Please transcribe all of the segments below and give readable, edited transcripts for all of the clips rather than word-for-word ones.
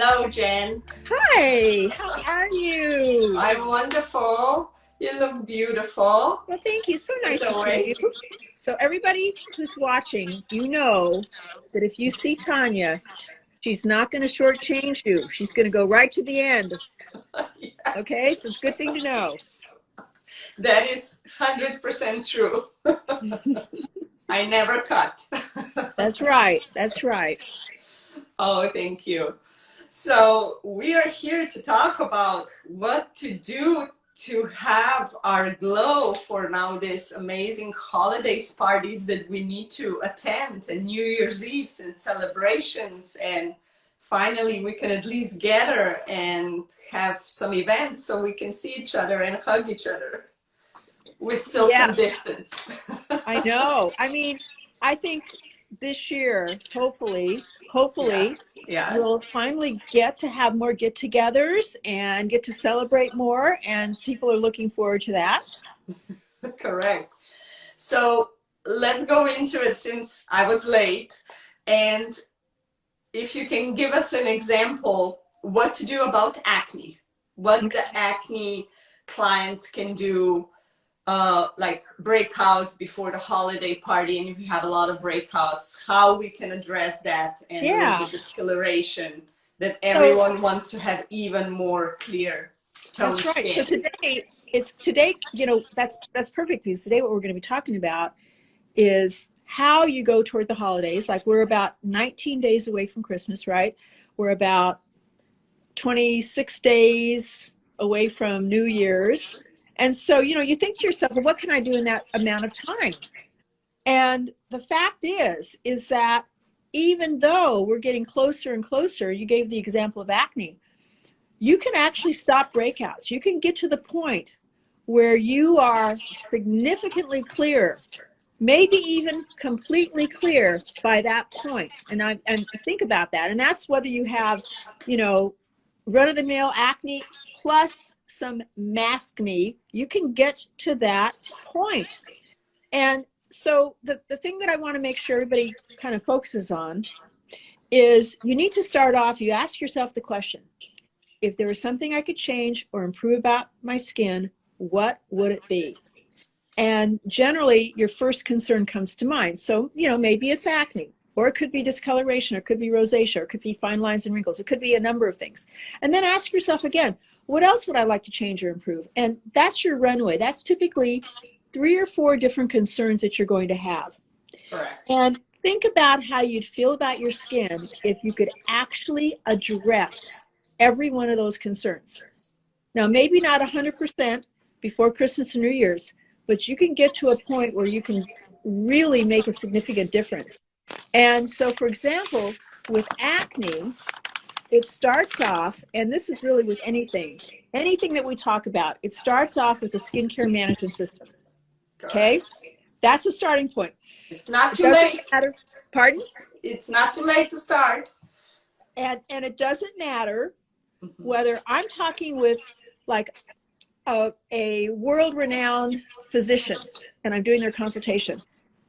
Hello, Jen. Hi, how are you? I'm wonderful. You look beautiful, Well, thank you. So as nice to see always. you. So everybody who's watching, you know that if you see Tanya, she's not going to shortchange you. She's going to go right to the end. Yes, Okay, so it's a good thing to know. that is 100% true. I never cut. That's right. That's right. Oh, thank you. So, we are here to talk about what to do to have our glow for now this amazing holidays parties that we need to attend, and New Year's Eves and celebrations, and finally we can at least gather and have some events so we can see each other and hug each other with still some Yes, distance. I know. I mean, I think this year, hopefully, Yeah, yes. we'll finally get to have more get-togethers and get to celebrate more, and people are looking forward to that. Correct. So let's go into it since I was late. And if you can give us an example, what to do about acne, what Okay. the acne clients can do, like breakouts before the holiday party, and if you have a lot of breakouts, how we can address that, and there is the Yeah. discoloration that So everyone wants to have even more clear toned that's right. So skin. today, that's perfect because today what we're going to be talking about is how you go toward the holidays. Like we're about 19 days away from Christmas, right? We're about 26 days away from New Year's. And so, you think to yourself, well, what can I do in that amount of time? And the fact is that even though we're getting closer and closer, you gave the example of acne, you can actually stop breakouts. You can get to the point where you are significantly clear, maybe even completely clear by that point. And think about that. And that's whether you have, run-of-the-mill acne plus some maskne, you can get to that point. And so the thing that I want to make sure everybody kind of focuses on is you need to start off, you ask yourself the question, if there was something I could change or improve about my skin, what would it be? And generally, your first concern comes to mind. So, maybe it's acne, or it could be discoloration, or it could be rosacea, or it could be fine lines and wrinkles. It could be a number of things. And then ask yourself again, what else would I like to change or improve? And that's your runway. That's typically 3 or 4 different concerns that you're going to have. Correct. And think about how you'd feel about your skin if you could actually address every one of those concerns. Now, maybe not 100% before Christmas and New Year's, but you can get to a point where you can really make a significant difference. And so, for example, with acne, it starts off, and this is really with anything that we talk about, it starts off with the skincare management system. Okay? Correct. That's a starting point. It's not It too doesn't late. matter. Pardon? It's not too late to start. And it doesn't matter Mhm. whether I'm talking with like a world-renowned physician and I'm doing their consultation.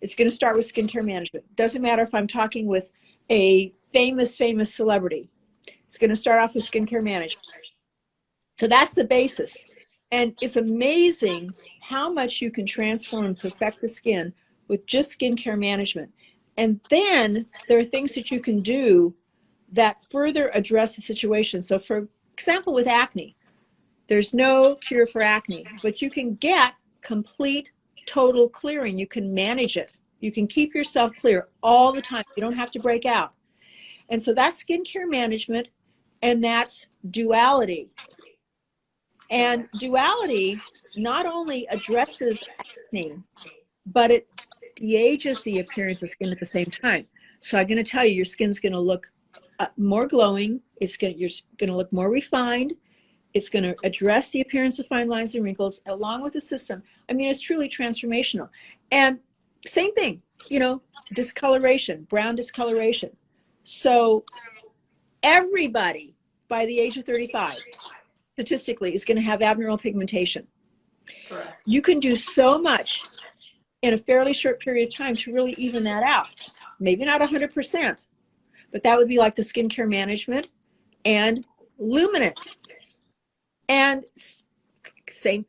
It's going to start with skincare management. Doesn't matter if I'm talking with a famous celebrity. It's going to start off with skincare management. So that's the basis. And it's amazing how much you can transform and perfect the skin with just skincare management. And then there are things that you can do that further address the situation. So for example, with acne, there's no cure for acne, but you can get complete, total clearing. You can manage it. You can keep yourself clear all the time. You don't have to break out. And so that's skincare management, and that's duality. And duality not only addresses acne, but it de-ages the appearance of skin at the same time. So I'm going to tell you, your skin's going to look more glowing. You're going to look more refined. It's going to address the appearance of fine lines and wrinkles along with the system. I mean, it's truly transformational. And same thing, discoloration, brown discoloration. So everybody by the age of 35, statistically, is going to have abnormal pigmentation. Correct. You can do so much in a fairly short period of time to really even that out. Maybe not 100%, but that would be like the skincare management and luminant. And same,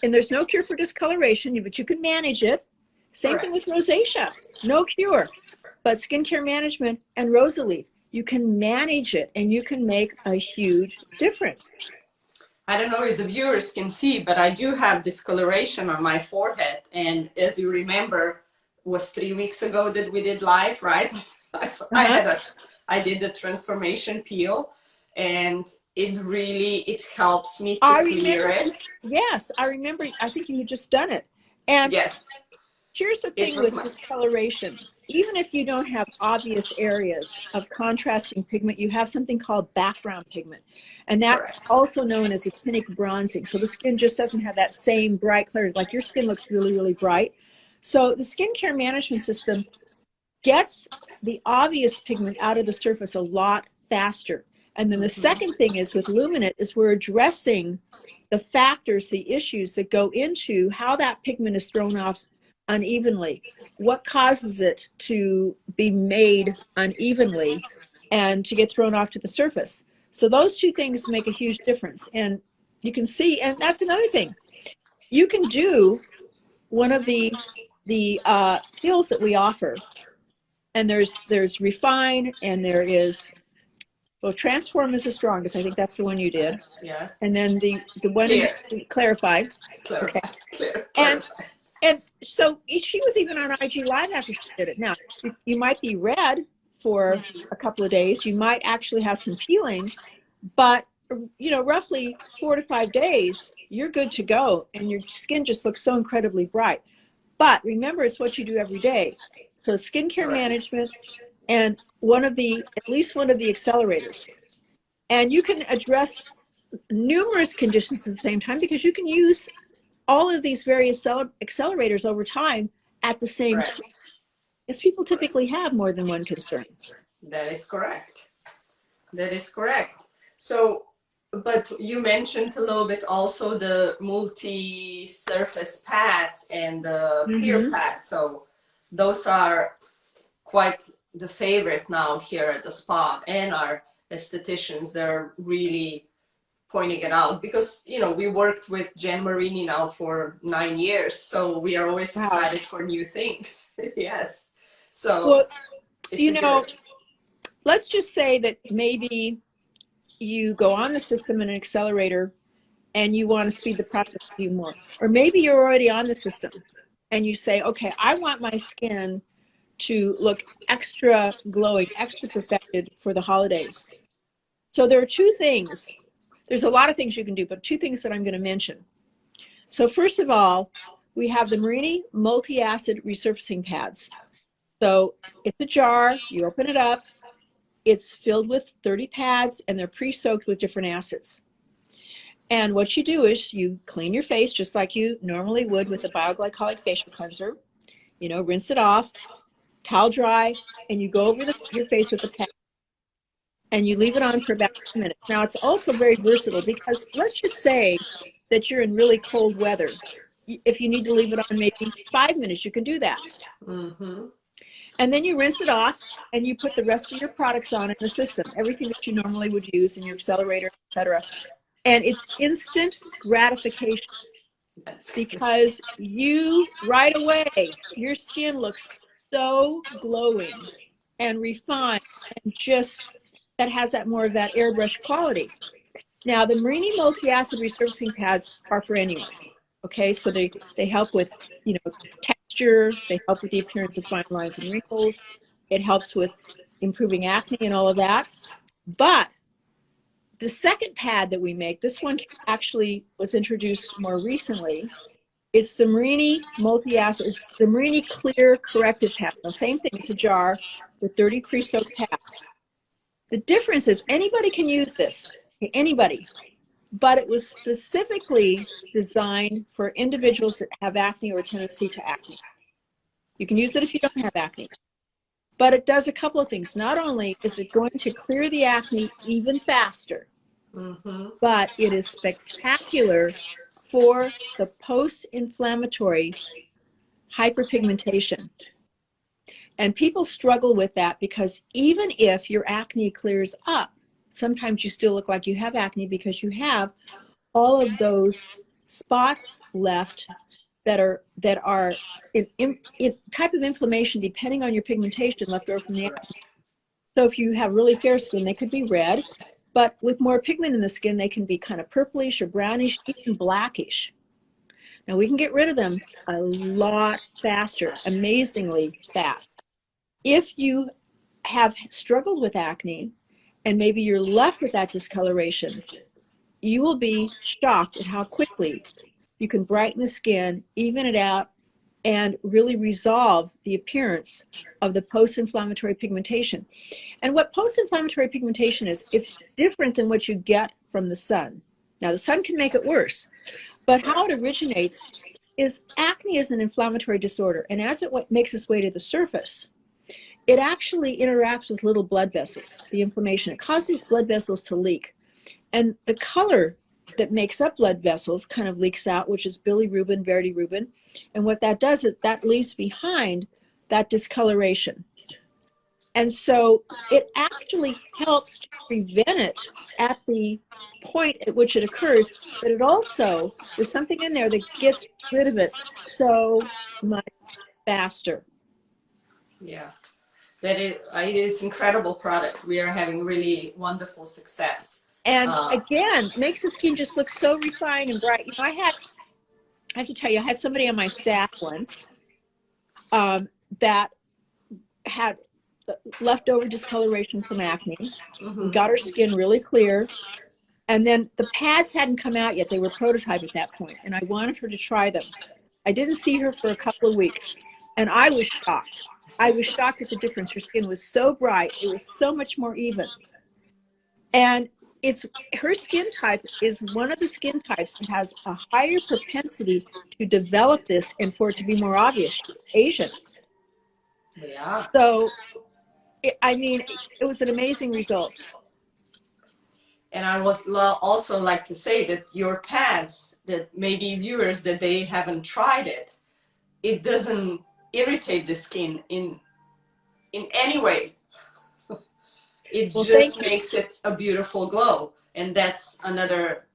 and there's no cure for discoloration, but you can manage it. Same thing with rosacea, no cure, but skincare management and Rosalie, you can manage it and you can make a huge difference. I don't know if the viewers can see, but I do have discoloration on my forehead. And as you remember, it was 3 weeks ago that we did live, right? I did the transformation peel, and it helps me to clear it. Yes, I remember. I think you had just done it. And yes, here's the thing with discoloration. Even if you don't have obvious areas of contrasting pigment, you have something called background pigment. And that's also known as actinic bronzing. So the skin just doesn't have that same bright clarity. Like your skin looks really, really bright. So the skincare management system gets the obvious pigment out of the surface a lot faster. And then the second thing is with luminant is we're addressing the factors, the issues that go into how that pigment is thrown off unevenly. What causes it to be made unevenly and to get thrown off to the surface? So those two things make a huge difference. And you can see, and that's another thing. You can do one of the pills that we offer. And there's Refine, and there is, well, Transform is the strongest. I think that's the one you did. Yes. And then the one in Clarify. Okay. And so she was even on IG Live after she did it. Now, you might be red for a couple of days. You might actually have some peeling, but you know, roughly 4 to 5 days, you're good to go, and your skin just looks so incredibly bright. But remember, it's what you do every day. So skincare management and at least one of the accelerators. And you can address numerous conditions at the same time because you can use all of these various accelerators over time at the same time. Because people typically have more than one concern. That is correct. That is correct. So, but you mentioned a little bit also the multi-surface pads and the clear pads. So those are quite the favorite now here at the spa, and our estheticians, they're really pointing it out because, you know, we worked with Marini now for 9 years. So we are always excited for new things. Yes. So, well, you know, let's just say that maybe you go on the system in an accelerator and you want to speed the process a few more. Or maybe you're already on the system and you say, okay, I want my skin to look extra glowing, extra perfected for the holidays. So there are two things. There's a lot of things you can do, but two things that I'm going to mention. So first of all, we have the Marini multi-acid resurfacing pads. So it's a jar, you open it up, it's filled with 30 pads, and they're pre-soaked with different acids. And what you do is you clean your face just like you normally would with a bioglycolic facial cleanser. You know, rinse it off, towel dry, and you go over your face with the pad. And you leave it on for about 2 minutes. Now, it's also very versatile because let's just say that you're in really cold weather. If you need to leave it on maybe 5 minutes, you can do that. And then you rinse it off and you put the rest of your products on in the system, everything that you normally would use in your accelerator, etc. And it's instant gratification because you, right away, your skin looks so glowing and refined and just, that has that more of that airbrush quality. Now, the Marini multi-acid resurfacing pads are for anyone. Okay, so they help with, you know, texture, they help with the appearance of fine lines and wrinkles, it helps with improving acne and all of that. But the second pad that we make, this one actually was introduced more recently. It's the Marini multi-acid, it's the Marini clear corrective pad. The same thing, it's a jar with 30 pre-soaked pads. The difference is anybody can use this, anybody. But it was specifically designed for individuals that have acne or a tendency to acne. You can use it if you don't have acne. But it does a couple of things. Not only is it going to clear the acne even faster, but it is spectacular for the post-inflammatory hyperpigmentation. And people struggle with that because even if your acne clears up, sometimes you still look like you have acne because you have all of those spots left that are in type of inflammation depending on your pigmentation left over from the acne. So if you have really fair skin, they could be red, but with more pigment in the skin, they can be kind of purplish or brownish, even blackish. Now we can get rid of them a lot faster, amazingly fast. If you have struggled with acne and maybe you're left with that discoloration, you will be shocked at how quickly you can brighten the skin, even it out, and really resolve the appearance of the post-inflammatory pigmentation. And what post-inflammatory pigmentation is, it's different than what you get from the sun. Now, the sun can make it worse, but how it originates is acne is an inflammatory disorder, and as it makes its way to the surface, it actually interacts with little blood vessels, the inflammation. It causes blood vessels to leak. And the color that makes up blood vessels kind of leaks out, which is bilirubin, verdirubin. And what that does is that leaves behind that discoloration. And so it actually helps to prevent it at the point at which it occurs, but it also, there's something in there that gets rid of it so much faster. Yeah, that is, it's incredible product. We are having really wonderful success. And again, makes the skin just look so refined and bright. You know, I have to tell you, I had somebody on my staff once that had leftover discoloration from acne. We got her skin really clear. And then the pads hadn't come out yet. They were prototype at that point, and I wanted her to try them. I didn't see her for a couple of weeks, and I was shocked. I was shocked at the difference. Her skin was so bright. It was so much more even. And her skin type is one of the skin types that has a higher propensity to develop this and for it to be more obvious. She's Asian. Yeah. So, I mean, it was an amazing result. And I would also like to say that your pads, that maybe viewers that they haven't tried it, it doesn't irritate the skin in any way. It just makes it a beautiful glow. And that's another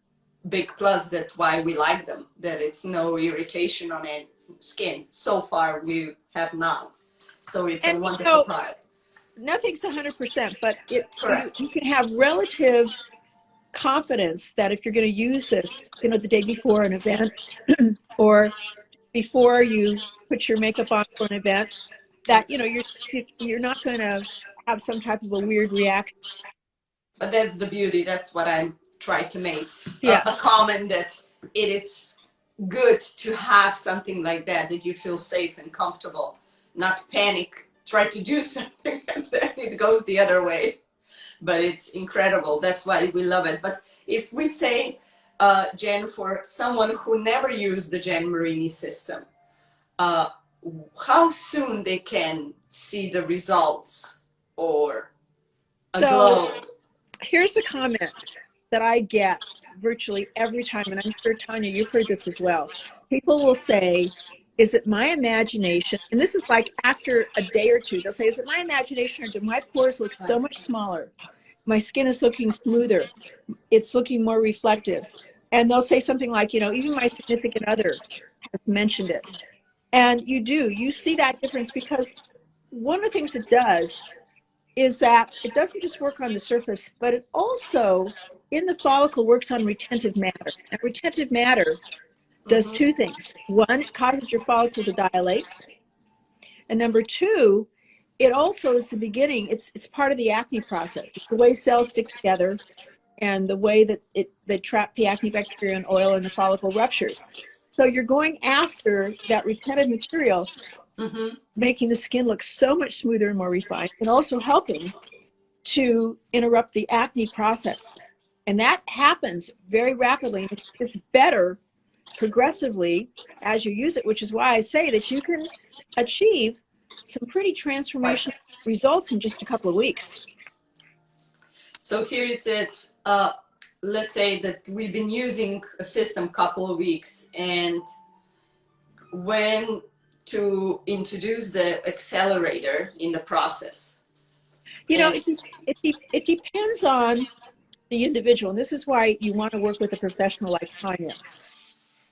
big plus, that's why we like them, that it's no irritation on any skin. So far we have not. So it's a wonderful product. Nothing's 100%, but you can have relative confidence that if you're going to use this, you know, the day before an event or before you put your makeup on for an event, that, you know, you're not going to have some type of a weird reaction. But that's the beauty. That's what I'm trying to make. Yes. A comment that it is good to have something like that you feel safe and comfortable, not panic, try to do something and then it goes the other way. But it's incredible. That's why we love it. But if we say, Jen, for someone who never used the Jen Marini system, how soon they can see the results or a glow? Here's a comment that I get virtually every time, and I'm sure, Tanya, you've heard this as well. People will say, is it my imagination? And this is like after a day or two, they'll say, is it my imagination or do my pores look so much smaller? My skin is looking smoother. It's looking more reflective. And they'll say something like, you know, even my significant other has mentioned it. And you see that difference because one of the things it does is that it doesn't just work on the surface, but it also, in the follicle, works on retentive matter. And retentive matter does two things. One, it causes your follicle to dilate. And number two, it also is the beginning, it's part of the acne process. It's the way cells stick together and the way that they trap the acne bacteria and oil in the follicle ruptures. So you're going after that retentive material, making the skin look so much smoother and more refined, and also helping to interrupt the acne process. And that happens very rapidly. It's better progressively as you use it, which is why I say that you can achieve some pretty transformational results in just a couple of weeks. So here it's it. Let's say that we've been using a system couple of weeks, and when to introduce the accelerator in the process. You know, it depends on the individual. And this is why you want to work with a professional like Tanya.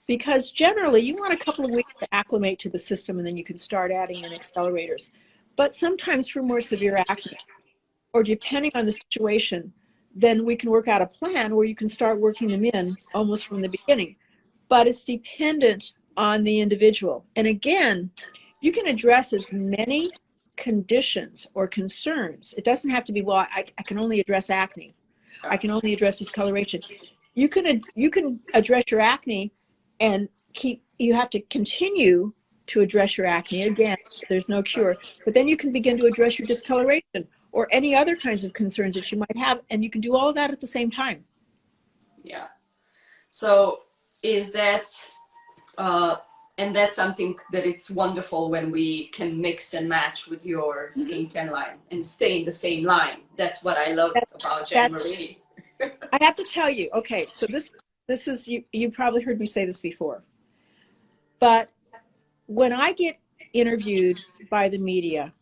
Because generally you want a couple of weeks to acclimate to the system and then you can start adding in accelerators. But sometimes for more severe acne, or depending on the situation, then we can work out a plan where you can start working them in almost from the beginning. But it's dependent on the individual. And again, you can address as many conditions or concerns. It doesn't have to be, well, I can only address acne. I can only address discoloration. You can address your acne and you have to continue to address your acne. Again, there's no cure, but then you can begin to address your discoloration or any other kinds of concerns that you might have, and you can do all of that at the same time. Yeah. So is that, and that's something that it's wonderful when we can mix and match with your skincare line and stay in the same line. That's what I love about Marini. I have to tell you, okay, so this is, you probably heard me say this before, but when I get interviewed by the media,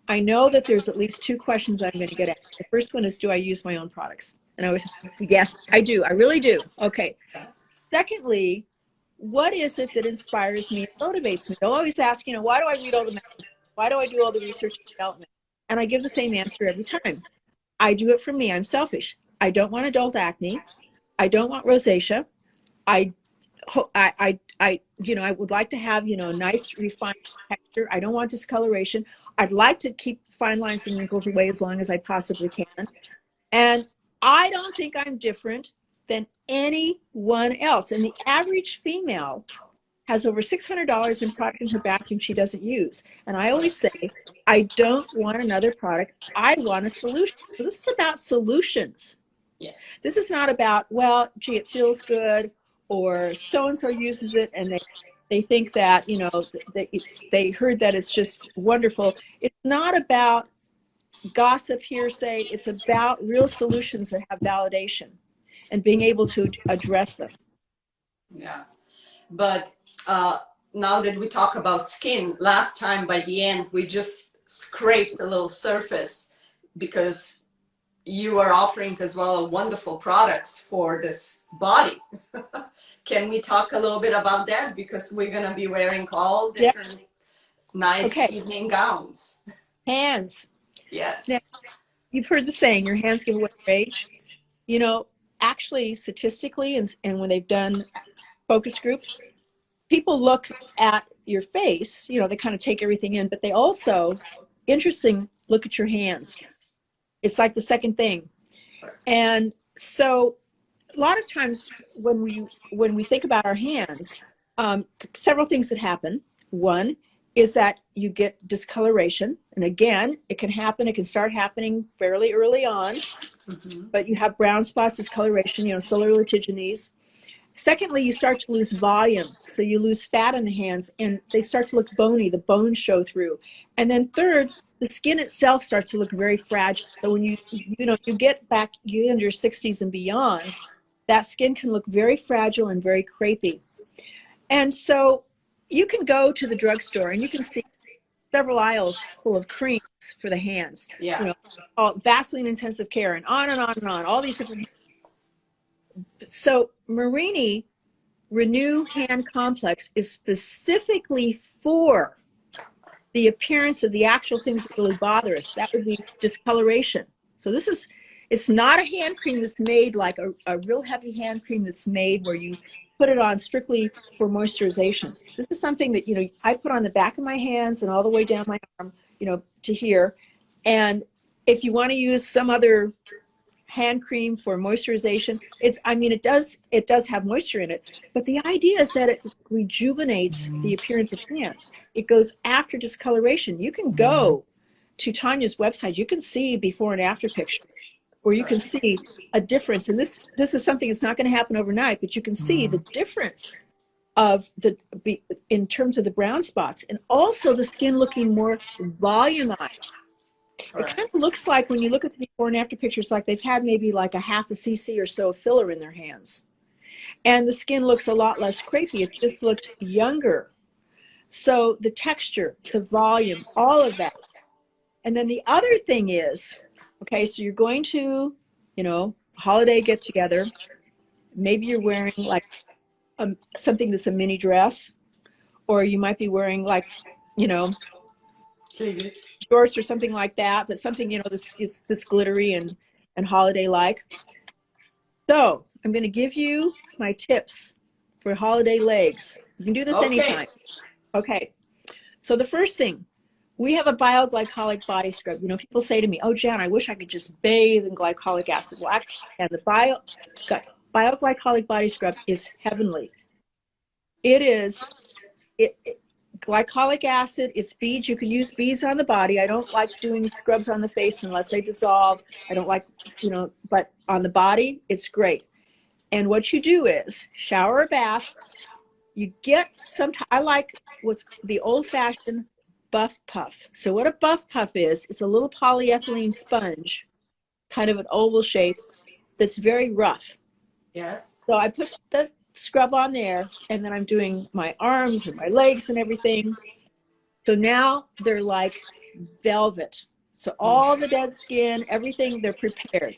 I know that there's at least two questions I'm going to get asked. The first one is, do I use my own products? And I always, yes, I do. I really do. Okay. Secondly, what is it that inspires me and motivates me? They'll always ask, why do I read all the magazines? Why do I do all the research and development? And I give the same answer every time. I do it for me. I'm selfish. I don't want adult acne. I don't want rosacea. I would like to have, a nice refined texture. I don't want discoloration. I'd like to keep fine lines and wrinkles away as long as I possibly can. And I don't think I'm different than anyone else. And the average female has over $600 in product in her bathroom she doesn't use. And I always say, I don't want another product. I want a solution. So this is about solutions. Yes. This is not about, well, gee, it feels good, or so-and-so uses it and they think that, they heard that it's just wonderful. It's not about gossip, hearsay. It's about real solutions that have validation and being able to address them. Yeah. But now that we talk about skin, last time by the end, we just scraped a little surface because you are offering as well wonderful products for this body. Can we talk a little bit about that? Because we're going to be wearing all different nice evening gowns. Hands. Yes. Now, you've heard the saying, your hands give away your age. Actually, statistically, and when they've done focus groups, people look at your face, they kind of take everything in, but they also, look at your hands. It's like the second thing. And so a lot of times when we think about our hands, several things that happen. One is that you get discoloration. And again, it can start happening fairly early on, but you have brown spots, discoloration, solar litigines. Secondly, you start to lose volume. So you lose fat in the hands and they start to look bony, the bones show through. And then third, the skin itself starts to look very fragile. So when you get into your 60s and beyond, that skin can look very fragile and very crepey. And so you can go to the drugstore and you can see several aisles full of creams for the hands. Yeah. Vaseline intensive care and on and on and on, all these different. So Marini Renew Hand Complex is specifically for the appearance of the actual things that really bother us. That would be discoloration. So it's not a hand cream that's made like a real heavy hand cream that's made where you put it on strictly for moisturization. This is something that, I put on the back of my hands and all the way down my arm, to here. And if you want to use some other hand cream for moisturization, it does have moisture in it, but the idea is that it rejuvenates the appearance of hands. It goes after discoloration. You can go to Tanya's website, you can see before and after pictures, or you can see a difference. And this is something that's not going to happen overnight, but you can see the difference in terms of the brown spots, and also the skin looking more volumized. It kind of looks like, when you look at the before and after pictures, like they've had maybe like a half a cc or so of filler in their hands. And the skin looks a lot less crepey. It just looks younger. So the texture, the volume, all of that. And then the other thing is, okay, so you're going to, holiday get together. Maybe you're wearing like something that's a mini dress, or you might be wearing like, you know, shorts or something like that, but something, you know, that's glittery and holiday like. So I'm going to give you my tips for holiday legs. You can do this anytime. Okay. So the first thing, we have a bioglycolic body scrub. You know, people say to me, oh, Jan, I wish I could just bathe in glycolic acid. Well, actually, and the bioglycolic body scrub is heavenly. It is, glycolic acid, it's beads. You can use beads on the body. I don't like doing scrubs on the face unless they dissolve. I don't like, you know, but on the body, it's great. And what you do is shower or bath. You get some, I like what's the old-fashioned buff puff. So what a buff puff is, it's a little polyethylene sponge, kind of an oval shape, that's very rough. Yes. So I put the scrub on there, and then I'm doing my arms and my legs and everything. So now they're like velvet. So all the dead skin, everything, they're prepared.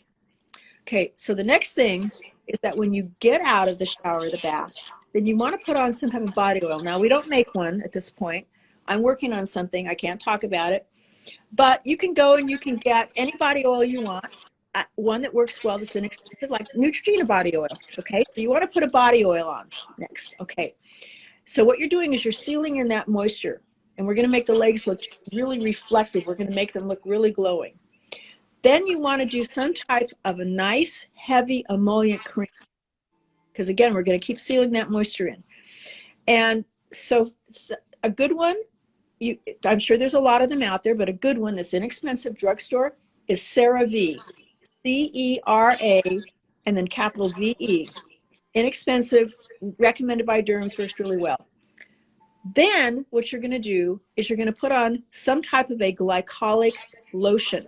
Okay, so the next thing is that when you get out of the shower or the bath, then you want to put on some type of body oil. Now, we don't make one at this point. I'm working on something. I can't talk about it. But you can go and you can get any body oil you want. One that works well, that's inexpensive, like Neutrogena body oil. Okay, so you want to put a body oil on next. Okay, so what you're doing is you're sealing in that moisture. And we're going to make the legs look really reflective. We're going to make them look really glowing. Then you want to do some type of a nice, heavy emollient cream. Because again, we're going to keep sealing that moisture in. And so a good one, I'm sure there's a lot of them out there, but a good one that's inexpensive drugstore is CeraVe. C-E-R-A and then capital V-E. Inexpensive, recommended by derms, works really well. Then what you're going to do is you're going to put on some type of a glycolic lotion,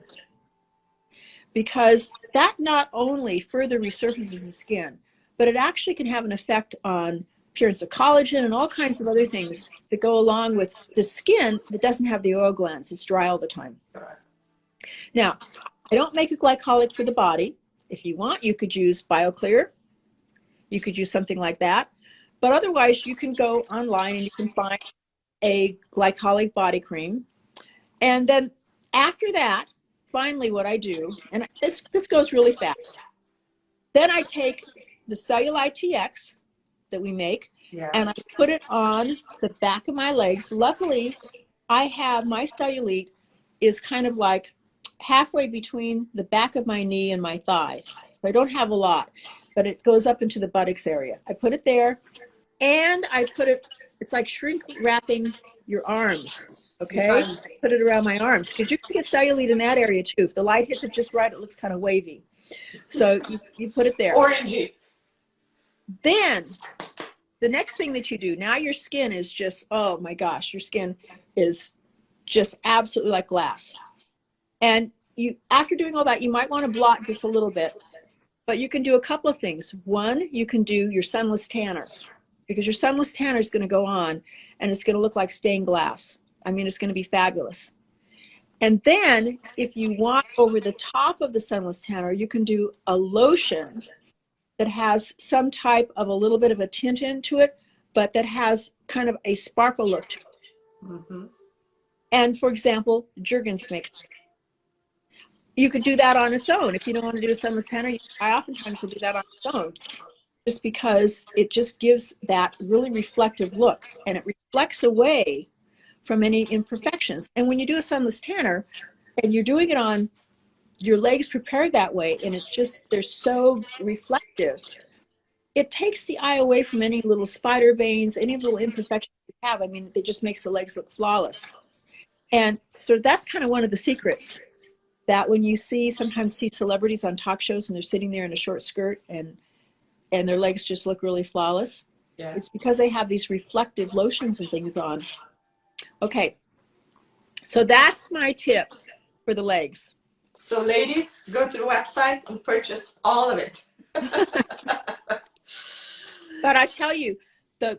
because that not only further resurfaces the skin, but it actually can have an effect on appearance of collagen and all kinds of other things that go along with the skin that doesn't have the oil glands. It's dry all the time. Now, I don't make a glycolic for the body. If you want, you could use BioClear. You could use something like that. But otherwise, you can go online and you can find a glycolic body cream. And then after that, finally what I do, and this goes really fast, then I take the Cellulite TX that we make, and I put it on the back of my legs. Luckily, I have my cellulite is kind of like halfway between the back of my knee and my thigh. So I don't have a lot, but it goes up into the buttocks area. I put it there, and I put it, it's like shrink wrapping your arms, okay? Put it around my arms, because you can get cellulite in that area too. If the light hits it just right, it looks kind of wavy. So you put it there. Orangey. Then the next thing that you do, now your skin is just, oh my gosh, your skin is just absolutely like glass. And you, after doing all that, you might want to blot just a little bit, but you can do a couple of things. One, you can do your sunless tanner, because your sunless tanner is going to go on and it's going to look like stained glass. I mean, it's going to be fabulous. And then if you want over the top of the sunless tanner, you can do a lotion that has some type of a little bit of a tint into it, but that has kind of a sparkle look to it. Mm-hmm. And for example, Jergens makes it. You could do that on its own. If you don't want to do a sunless tanner, I oftentimes will do that on its own, just because it just gives that really reflective look, and it reflects away from any imperfections. And when you do a sunless tanner and you're doing it on your legs prepared that way, and it's just, they're so reflective, it takes the eye away from any little spider veins, any little imperfections you have. I mean, it just makes the legs look flawless. And so that's kind of one of the secrets, that when you sometimes see celebrities on talk shows and they're sitting there in a short skirt and their legs just look really flawless. Yeah. It's because they have these reflective lotions and things on. Okay, so that's my tip for the legs. So ladies, go to the website and purchase all of it. But I tell you, the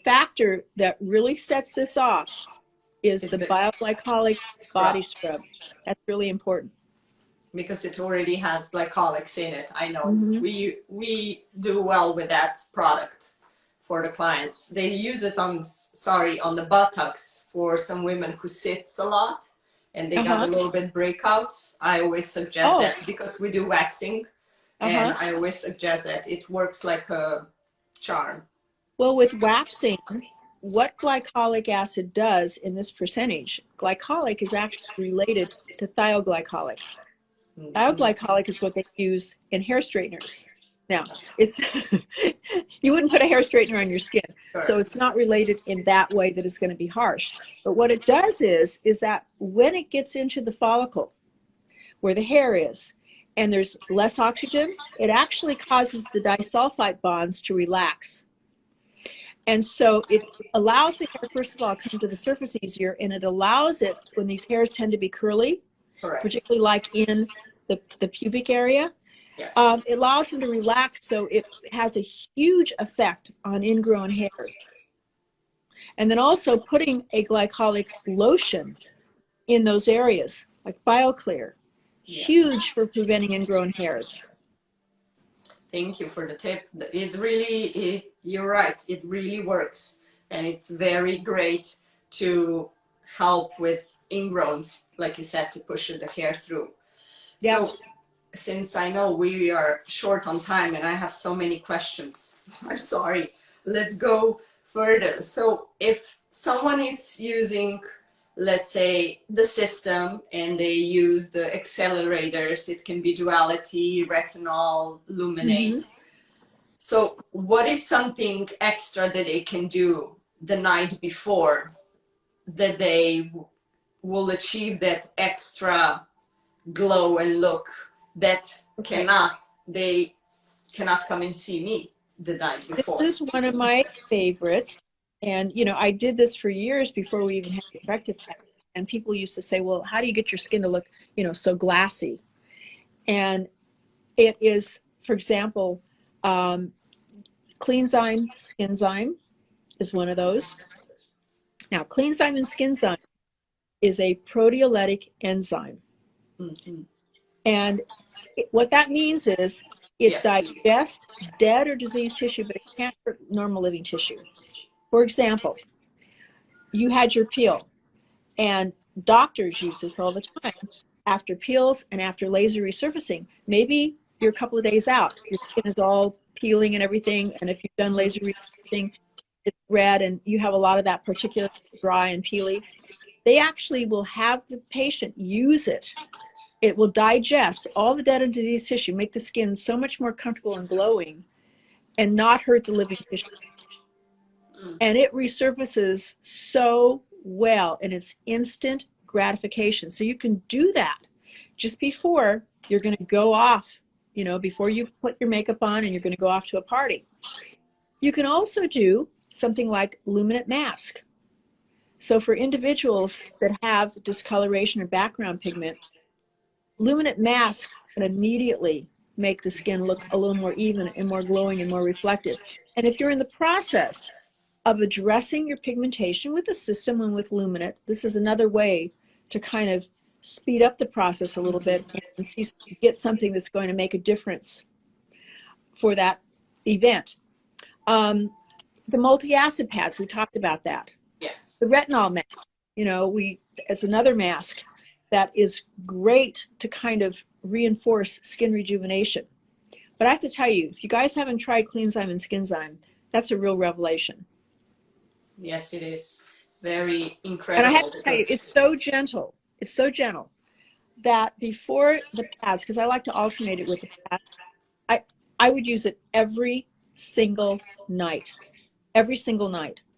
factor that really sets this off is the bioglycolic body scrub. That's really important. because it already has glycolics in it. I know Mm-hmm. we do well with that product for the clients. They use it on, sorry, on the buttocks for some women who sits a lot and they got a Uh-huh. little bit breakouts. I always suggest Oh, that because we do waxing, and uh-huh. I always suggest that it works like a charm. Well, with waxing, what glycolic acid does in this percentage, glycolic is actually related to thioglycolic. Mhm. Thioglycolic is what they use in hair straighteners. Now, it's you wouldn't put a hair straightener on your skin, so Sure. it's not related in that way that it's going to be harsh. But what it does is that when it gets into the follicle where the hair is, and there's less oxygen, it actually causes the disulfide bonds to relax. And so it allows the hair, first of all, to come to the surface easier, and it allows it, when these hairs tend to be curly, Correct. particularly like in the pubic area, Yes. it allows them to relax, so it has a huge effect on ingrown hairs. And then also putting a glycolic lotion in those areas, like BioClear, Yeah. huge for preventing ingrown hairs. Thank you for the tip. It really, you're right, it really works. And it's very great to help with ingrowns, like you said, to push the hair through. Yep. So, since I know we are short on time and I have so many questions, I'm sorry, let's go further. So, if someone is using, let's say, the system and they use the accelerators, it can be Duality, retinol, Mm-hmm. luminate. So what is something extra that they can do the night before that they will achieve that extra glow and look that Okay. they cannot come and see me the night before? This is one of my favorites. And, I did this for years before we even had the effective pack. And people used to say, well, how do you get your skin to look, so glassy? And it is, for example, Cleanzyme, Skinzyme is one of those. Now, Cleanzyme and Skinzyme is a proteolytic enzyme. Mm-hmm. And what that means is it Yes, please. digests dead or diseased tissue, but it can't hurt normal living tissue. For example, you had your peel, and doctors use this all the time after peels and after laser resurfacing. Maybe you're a couple of days out, your skin is all peeling and everything, and if you've done laser resurfacing, it's red and you have a lot of that particularly dry and peely. They actually will have the patient use it. It will digest all the dead and diseased tissue, make the skin so much more comfortable and glowing, and not hurt the living tissue. And it resurfaces so well, and it's instant gratification. So you can do that just before you're going to go off, before you put your makeup on and you're going to go off to a party. You can also do something like luminant mask. So for individuals that have discoloration or background pigment, luminant mask can immediately make the skin look a little more even and more glowing and more reflective. And if you're in the process of addressing your pigmentation with the system and with luminant, this is another way to kind of speed up the process a little bit and get something that's going to make a difference for that event. The multi-acid pads, we talked about that. Yes. The retinol mask, as another mask that is great to kind of reinforce skin rejuvenation. But I have to tell you, if you guys haven't tried Cleanzyme and Skinzyme, that's a real revelation. Yes, it is very And I have incredible to tell you, because it's so gentle. It's so gentle that before the pads, because I like to alternate it with the pads, I would use it every single night,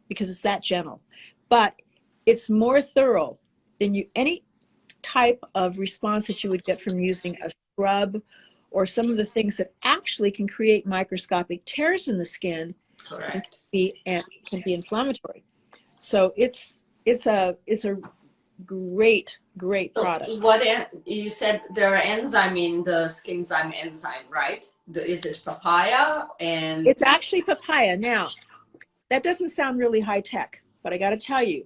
because it's that gentle. But it's more thorough than any type of response that you would get from using a scrub or some of the things that actually can create microscopic tears in the skin and correct. can be inflammatory. So it's a great So product. what you said there are enzyme in the Skinzyme enzyme, right? Is it papaya and It's actually papaya. Now, that doesn't sound really high tech, but I got to tell you,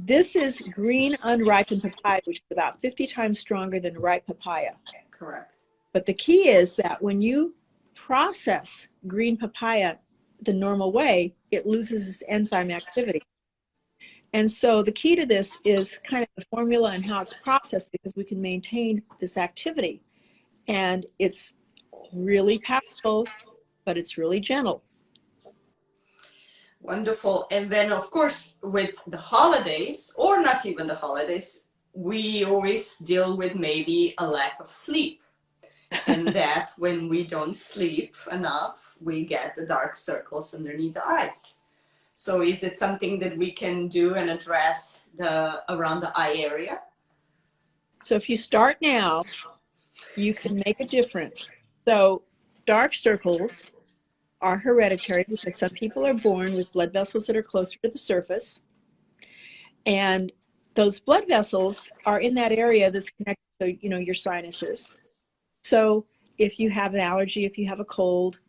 This is green unripened papaya, which is about 50 times stronger than ripe papaya. Correct. But the key is that when you process green papaya the normal way, it loses its enzyme activity. And so the key to this is kind of the formula and how it's processed, because we can maintain this activity. And it's really powerful, but it's really gentle. Wonderful. And then, of course, with the holidays, or not even the holidays, we always deal with maybe a lack of sleep. And that when we don't sleep enough, we get the dark circles underneath the eyes. So is it something that we can do and address around the eye area? So if you start now, you can make a difference. So dark circles are hereditary because some people are born with blood vessels that are closer to the surface. And those blood vessels are in that area that's connected to, your sinuses. So if you have an allergy, if you have a cold,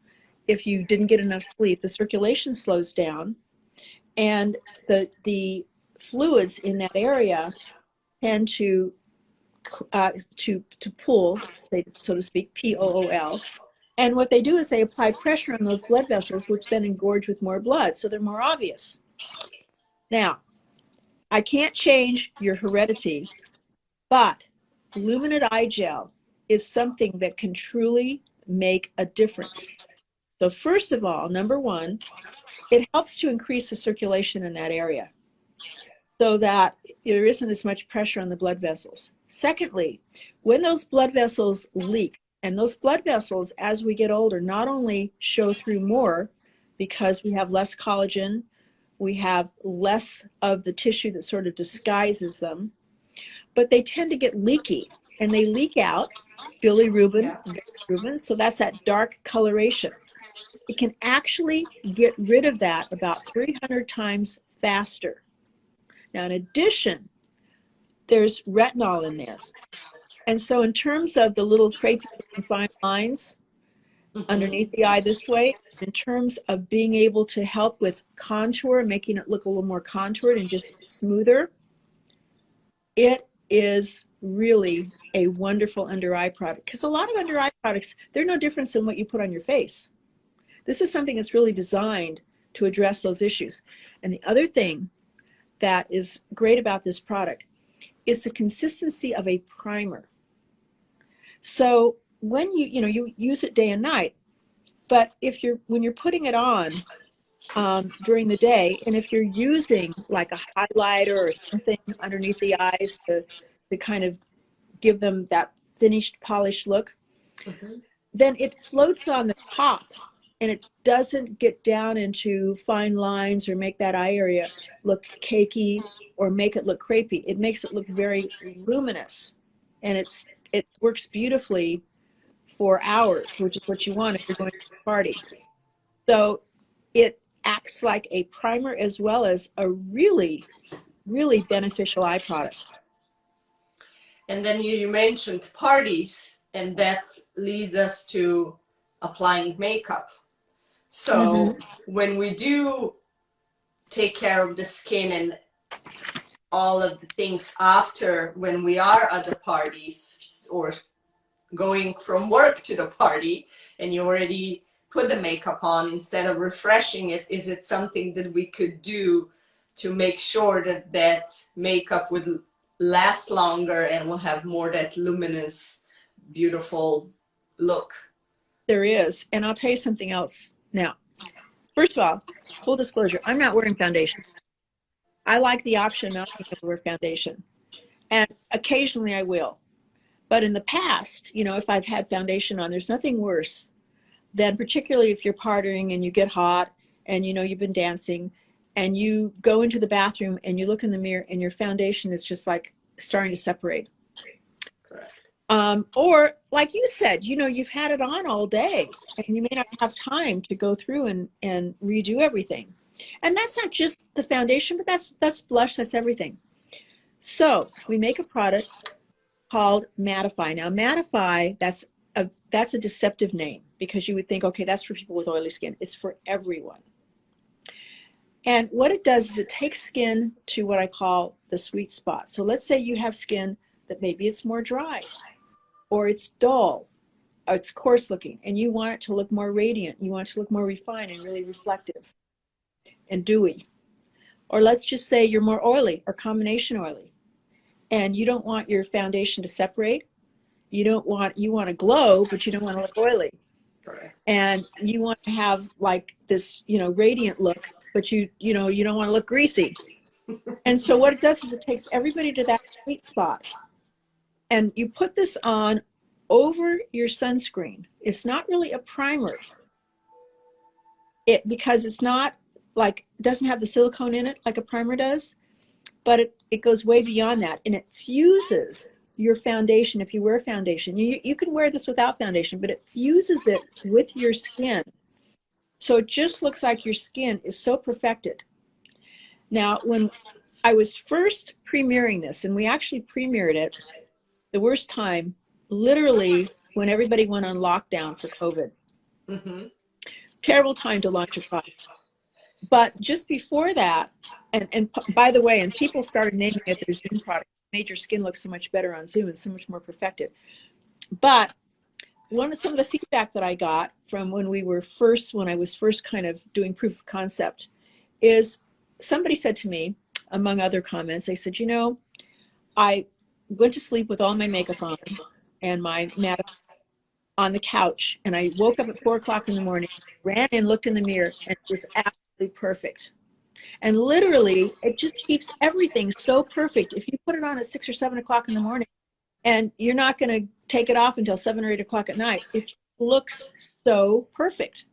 if you didn't get enough sleep, the circulation slows down, and the fluids in that area tend to pool, so to speak, POOL. And what they do is they apply pressure on those blood vessels, which then engorge with more blood, so they're more obvious. Now, I can't change your heredity, but luminant eye gel is something that can truly make a difference. So first of all, number one, it helps to increase the circulation in that area so that there isn't as much pressure on the blood vessels. Secondly, when those blood vessels leak, and those blood vessels, as we get older, not only show through more because we have less collagen, we have less of the tissue that sort of disguises them, but they tend to get leaky, and they leak out bilirubin, so that's that dark coloration. It can actually get rid of that about 300 times faster. Now, in addition, there's retinol in there. And so in terms of the little crepey fine lines underneath the eye this way, in terms of being able to help with contour, making it look a little more contoured and just smoother, it is really a wonderful under eye product. Because a lot of under eye products, they're no different than what you put on your face. This is something that's really designed to address those issues. And the other thing that is great about this product is the consistency of a primer. So when you use it day and night, but when you're putting it on during the day, and if you're using like a highlighter or something underneath the eyes to kind of give them that finished, polished look, then it floats on the top, and it doesn't get down into fine lines or make that eye area look cakey or make it look crepey. It makes it look very luminous, and it works beautifully for hours, which is what you want if you're going to a party. So it acts like a primer as well as a really, really beneficial eye product. And then you mentioned parties, and that leads us to applying makeup. So when we do take care of the skin and all of the things after, when we are at the parties or going from work to the party and you already put the makeup on, instead of refreshing it, is it something that we could do to make sure that that makeup would last longer and will have more that luminous, beautiful look? There is. And I'll tell you something else now. First of all, full disclosure, I'm not wearing foundation. I like the option not to wear foundation. And occasionally I will. But in the past, if I've had foundation on, there's nothing worse than, particularly if you're partying and you get hot and you've been dancing and you go into the bathroom and you look in the mirror and your foundation is just like starting to separate. Correct. Or like you said, you've had it on all day and you may not have time to go through and redo everything. And that's not just the foundation, but that's blush, that's everything. So we make a product called Mattify. Now Mattify, that's a deceptive name, because you would think, okay, that's for people with oily skin. It's for everyone. And what it does is it takes skin to what I call the sweet spot. So let's say you have skin that maybe it's more dry, or it's dull, or it's coarse looking, and you want it to look more radiant. You want it to look more refined and really reflective and dewy. Or let's just say you're more oily or combination oily, and you don't want your foundation to separate. You want to glow, but you don't want to look oily. Correct. And you want to have like this, radiant look, but you don't want to look greasy. And so what it does is it takes everybody to that sweet spot. And you put this on over your sunscreen. It's not really a primer. Because it's not like, doesn't have the silicone in it like a primer does, but it goes way beyond that, and it fuses your foundation. If you wear foundation, you can wear this without foundation, but it fuses it with your skin. So it just looks like your skin is so perfected. Now, when I was first premiering this, and we actually premiered it the worst time, literally when everybody went on lockdown for COVID. Mm-hmm. Terrible time to launch a product. But just before that, and by the way, and people started naming it their Zoom product, made your skin look so much better on Zoom and so much more perfected. But some of the feedback that I got from when I was first kind of doing proof of concept is somebody said to me, among other comments, they said, I went to sleep with all my makeup on and my mat on the couch, and I woke up at 4 o'clock in the morning, ran in, looked in the mirror, and it was absolutely perfect. And literally, it just keeps everything so perfect. If you put it on at 6 or 7 o'clock in the morning, and you're not going to take it off until 7 or 8 o'clock at night, it looks so perfect.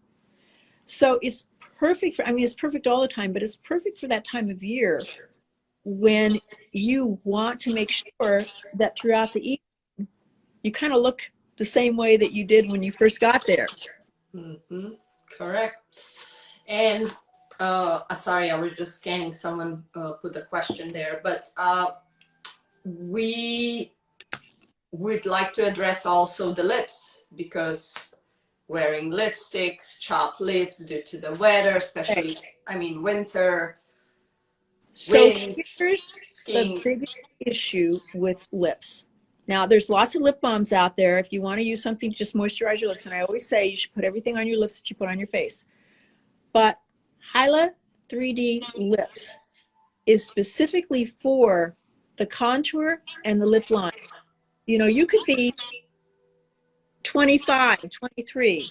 So it's perfect it's perfect all the time, but it's perfect for that time of year when you want to make sure that throughout the evening, you kind of look the same way that you did when you first got there. Mm-hmm. Correct. And sorry, I was just scanning. Someone put a question there, but we would like to address also the lips, because wearing lipsticks, chapped lips due to the weather, especially, winter. So winds, here's skiing. the biggest issue with lips. Now, there's lots of lip balms out there if you want to use something to just moisturize your lips. And I always say you should put everything on your lips that you put on your face. But Hyla 3D Lips is specifically for the contour and the lip line. You could be 25, 23,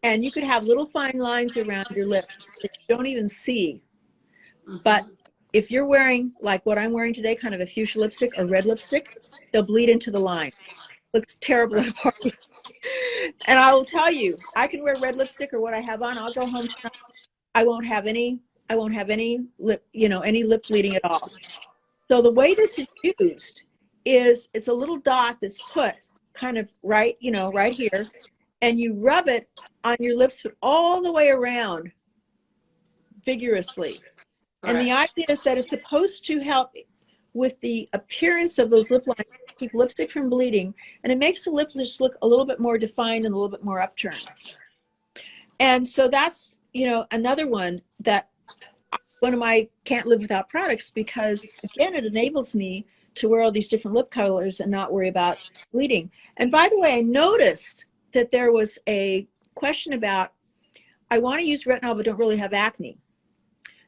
and you could have little fine lines around your lips that you don't even see. Mm-hmm. But if you're wearing like what I'm wearing today, kind of a fuchsia lipstick or red lipstick, they'll bleed into the line. Looks terrible at a party. And I will tell you, I can wear red lipstick or what I have on. I'll go home tonight. I won't have any lip, any lip bleeding at all. So the way this is used is it's a little dot that's put kind of right here, and you rub it on your lips all the way around vigorously. And the idea is that it's supposed to help with the appearance of those lip lines, keep lipstick from bleeding, and it makes the lip just look a little bit more defined and a little bit more upturned. And so that's, another one of my can't live without products, because again, it enables me to wear all these different lip colors and not worry about bleeding. And by the way, I noticed that there was a question about, I want to use retinol but don't really have acne.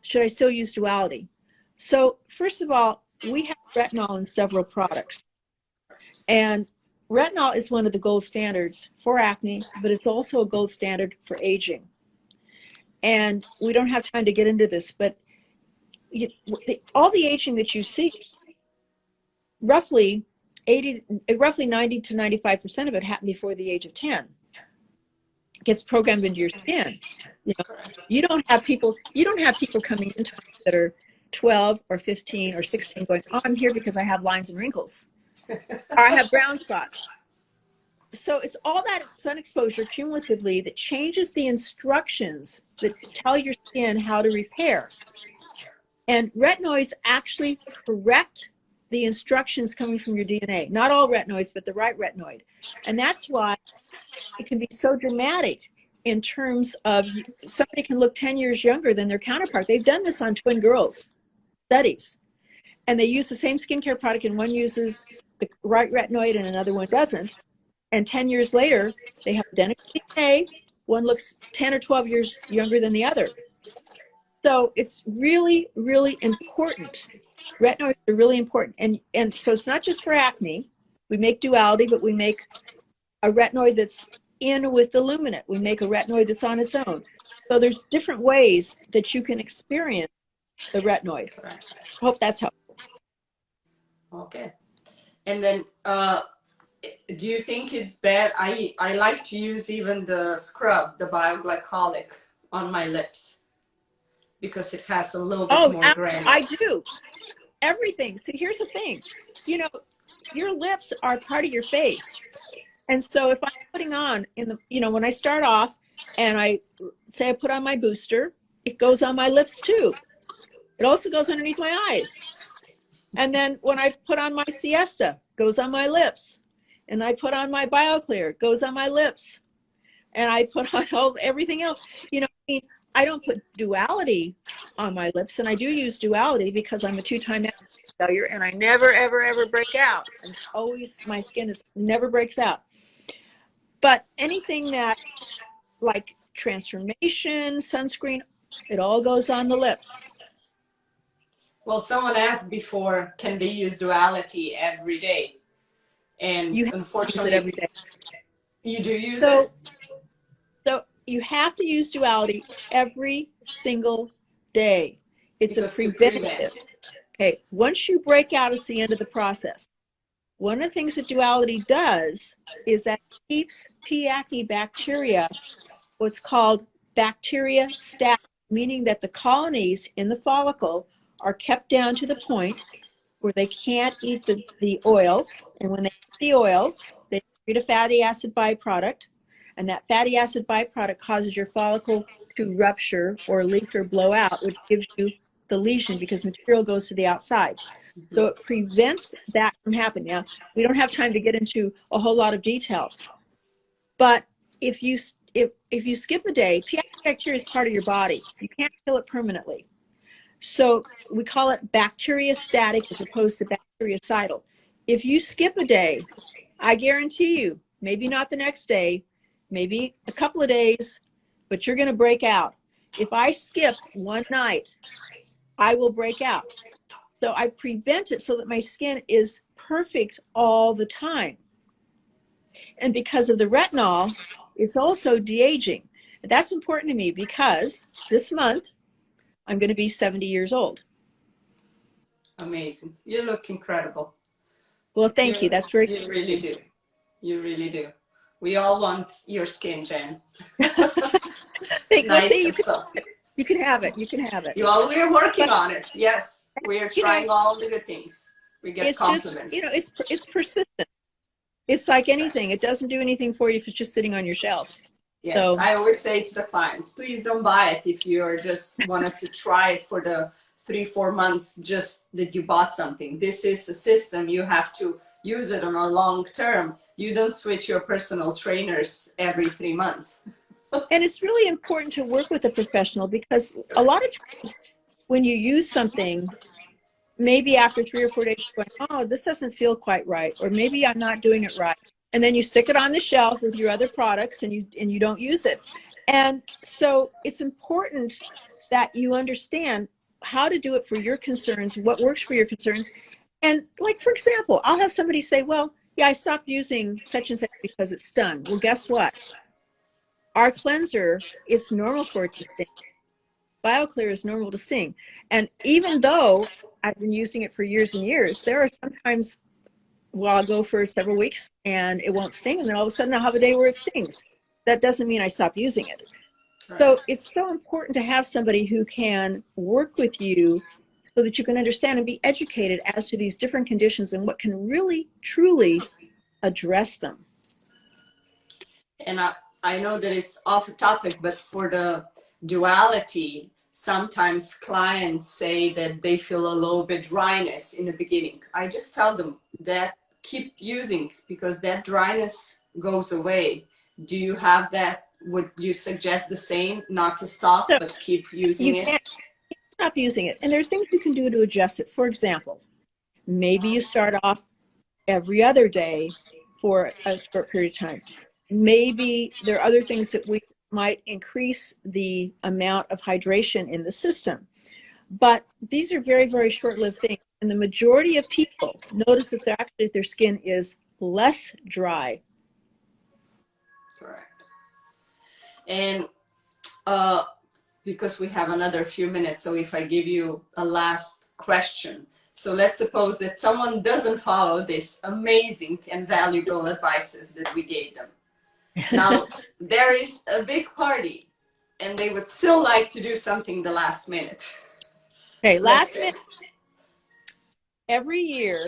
Should I still use Duality? So first of all, we have retinol in several products. And retinol is one of the gold standards for acne, but it's also a gold standard for aging. And we don't have time to get into this, but all the aging that you see, roughly 90 to 95% of it happened before the age of 10. It gets programmed into your skin. You don't have people coming into that are 12 or 15 or 16 going, oh, I'm here because I have lines and wrinkles, or I have brown spots. So it's all that sun exposure cumulatively that changes the instructions that tell your skin how to repair. And retinoids actually correct the instructions coming from your DNA. Not all retinoids, but the right retinoid. And that's why it can be so dramatic in terms of somebody can look 10 years younger than their counterpart. They've done this on twin girls studies, and they use the same skincare product, and one uses the right retinoid and another one doesn't. And 10 years later, they have identical DNA. One looks 10 or 12 years younger than the other. So it's really, really important. Retinoids are really important. And so it's not just for acne. We make Duality, but we make a retinoid that's in with the luminant. We make a retinoid that's on its own. So there's different ways that you can experience the retinoid. I hope that's helpful. Okay. And then do you think it's bad? I like to use even the scrub, the bioglycolic, on my lips because it has a little bit more granules. I do. Everything. See, here's the thing. You know, your lips are part of your face. And so if I'm putting on when I start off and I say I put on my booster, it goes on my lips too. It also goes underneath my eyes. And then when I put on my siesta, it goes on my lips. And I put on my BioClear, it goes on my lips. And I put on everything else. You know, I don't put Duality on my lips, and I do use Duality because I'm a 2-time failure, and I never, ever, ever break out. And always, my skin never breaks out. But anything that, like transformation, sunscreen, it all goes on the lips. Well, someone asked before, can they use Duality every day? And you unfortunately, use it every day. You do use it? So you have to use Duality every single day. It's a preventative. Okay, once you break out, it's the end of the process. One of the things that Duality does is that it keeps P. acne bacteria, what's called bacteria static, meaning that the colonies in the follicle are kept down to the point where they can't eat the oil. And when they eat the oil, they create a fatty acid byproduct. And that fatty acid byproduct causes your follicle to rupture or leak or blow out, which gives you the lesion because material goes to the outside. So it prevents that from happening. Now, we don't have time to get into a whole lot of detail. But if you skip a day, P. acne bacteria is part of your body. You can't kill it permanently. So we call it bacteria static as opposed to bactericidal. If you skip a day, I guarantee you, maybe not the next day, maybe a couple of days, but you're going to break out. If I skip one night, I will break out. So I prevent it so that my skin is perfect all the time. And because of the retinol, it's also de-aging. That's important to me because this month, I'm going to be 70 years old. Amazing. You look incredible. Well, thank you. That's very You really do. You really do. We all want your skin, Jen. Nice. You can have it. You can have it. Well, we're working on it. Yes. We're trying all the good things. We get compliments. Just, it's persistent. It's like anything. It doesn't do anything for you if it's just sitting on your shelf. Yes, so, I always say to the clients, please don't buy it if you're just wanted to try it for the 3-4 months just that you bought something. This is a system. You have to use it on a long term. You don't switch your personal trainers every 3 months. And it's really important to work with a professional because a lot of times when you use something, maybe after 3 or 4 days, you're going, oh, this doesn't feel quite right, or maybe I'm not doing it right. And then you stick it on the shelf with your other products and you don't use it. And so it's important that you understand how to do it for your concerns, what works for your concerns. And like, for example, I'll have somebody say, well, yeah, I stopped using such and such because it stung. Well, guess what? Our cleanser, it's normal for it to sting. BioClear is normal to sting. And even though I've been using it for years and years, there are sometimes I'll go for several weeks and it won't sting, and then all of a sudden I'll have a day where it stings. That doesn't mean I stop using it. Right. So it's so important to have somebody who can work with you so that you can understand and be educated as to these different conditions and what can really, truly address them. And I know that it's off topic, but for the Duality, sometimes clients say that they feel a little bit dryness in the beginning. I just tell them that keep using because that dryness goes away. Do you have that would you suggest the same, not to stop, So but keep using you it? can't stop using it. And there are things you can do to adjust it. For example, maybe you start off every other day for a short period of time. Maybe there are other things that we might increase the amount of hydration in the system. But these are very, very short-lived things. And the majority of people notice that their skin is less dry. Correct. And because we have another few minutes, so if I give you a last question. So let's suppose that someone doesn't follow this amazing and valuable advices that we gave them. Now, there is a big party, and they would still like to do something the last minute. Okay, last minute. Every year,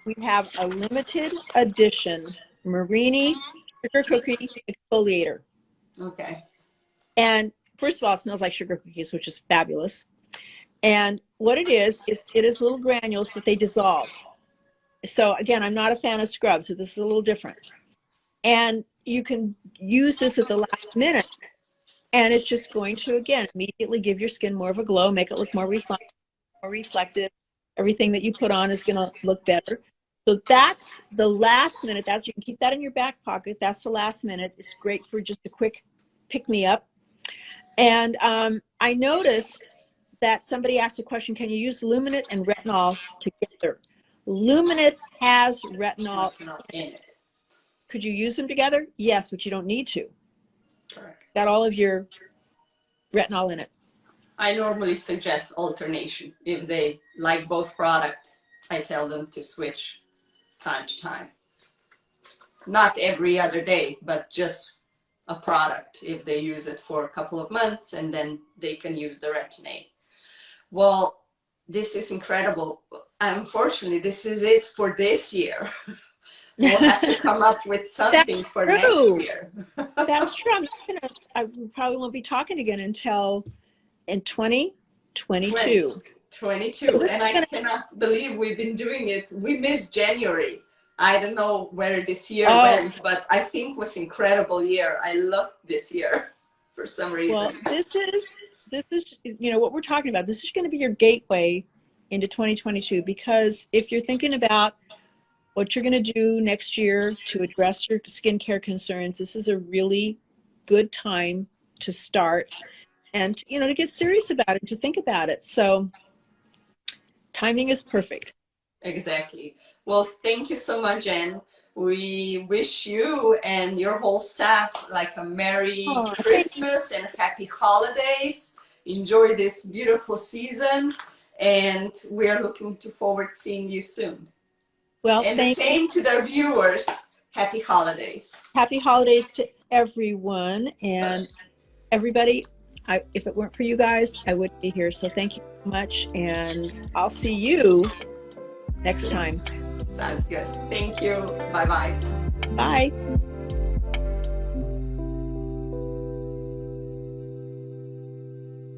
we have a limited edition Marini sugar cookie exfoliator. Okay. And first of all, it smells like sugar cookies, which is fabulous. And what it is little granules that they dissolve. So again, I'm not a fan of scrubs, so this is a little different. And you can use this at the last minute, and it's just going to, again, immediately give your skin more of a glow, make it look more refined, more reflective. Everything that you put on is going to look better. So that's the last minute. That you can keep that in your back pocket. That's the last minute. It's great for just a quick pick-me-up. And I noticed that somebody asked a question, can you use Luminate and retinol together? Luminate has retinol in it. Could you use them together? Yes, but you don't need to. Correct. Got all of your retinol in it. I normally suggest alternation. If they like both products, I tell them to switch time to time. Not every other day, but just a product if they use it for a couple of months, and then they can use the retin-A. Well, this is incredible. Unfortunately, this is it for this year. We'll have to come up with something for next year. That's true. I probably won't be talking again until in 2022. 22. And I cannot believe we've been doing it. We missed January. I don't know where this year went, but I think it was an incredible year. I loved this year for some reason. Well, this is, you know, what we're talking about. This is going to be your gateway into 2022, because if you're thinking about what you're going to do next year to address your skincare concerns, this is a really good time to start and, you know, to get serious about it, to think about it. So timing is perfect. Exactly. Well, thank you so much, Jen. We wish you and your whole staff like a Merry Christmas and Happy Holidays. Enjoy this beautiful season, and we are looking forward to seeing you soon. Well, and the same to the viewers. Happy holidays. Happy holidays to everyone, and everybody. If it weren't for you guys, I wouldn't be here. So thank you so much, and I'll see you next time. Sounds good. Thank you. Bye-bye. Bye.